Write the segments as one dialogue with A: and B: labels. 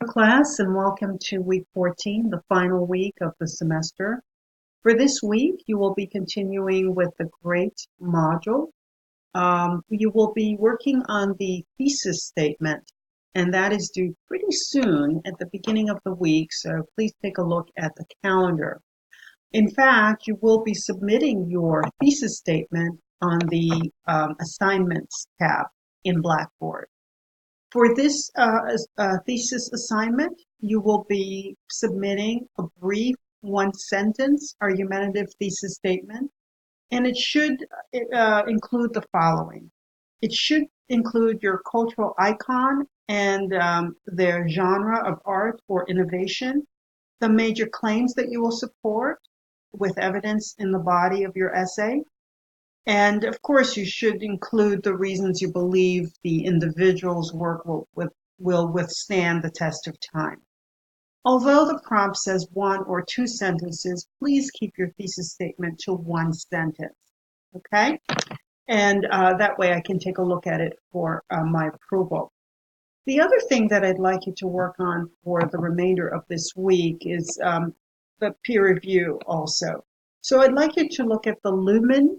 A: Class, and welcome to week 14, the final week of the semester. For this week, you will be continuing with the GREAT module. You will be working on the thesis statement, and that is due pretty soon at the beginning of the week, so please take a look at the calendar. In fact, you will be submitting your thesis statement on the Assignments tab in Blackboard. For this thesis assignment, you will be submitting a brief one-sentence argumentative thesis statement, and it should include the following. It should include your cultural icon and their genre of art or innovation, the major claims that you will support with evidence in the body of your essay, and of course, you should include the reasons you believe the individual's work will withstand the test of time. Although the prompt says 1 or 2 sentences, please keep your thesis statement to 1 sentence, okay? And that way I can take a look at it for my approval. The other thing that I'd like you to work on for the remainder of this week is the peer review also. So I'd like you to look at the Lumen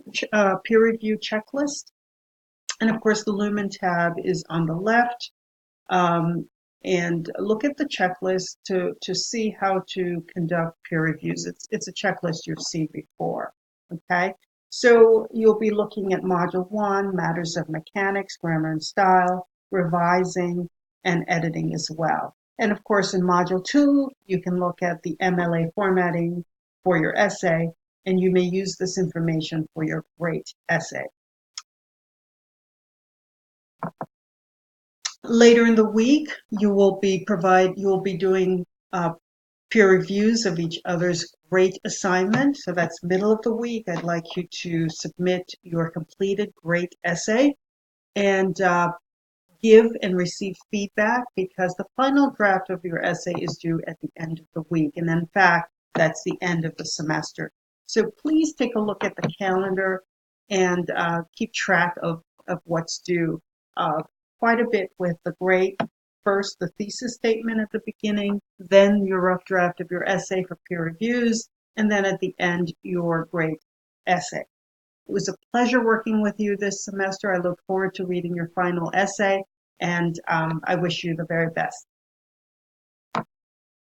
A: peer review checklist. And of course, the Lumen tab is on the left. And look at the checklist to see how to conduct peer reviews. It's a checklist you've seen before, okay? So you'll be looking at Module 1, Matters of Mechanics, Grammar and Style, Revising, and Editing as well. And of course, in Module 2, you can look at the MLA formatting for your essay, and you may use this information for your GREAT essay. Later in the week, you will be doing peer reviews of each other's GREAT assignment. So that's middle of the week. I'd like you to submit your completed GREAT essay and give and receive feedback, because the final draft of your essay is due at the end of the week. And in fact, that's the end of the semester. So please take a look at the calendar and keep track of what's due. Quite a bit with the GREAT. First, the thesis statement at the beginning, then your rough draft of your essay for peer reviews, and then at the end, your GREAT essay. It was a pleasure working with you this semester. I look forward to reading your final essay, and I wish you the very best.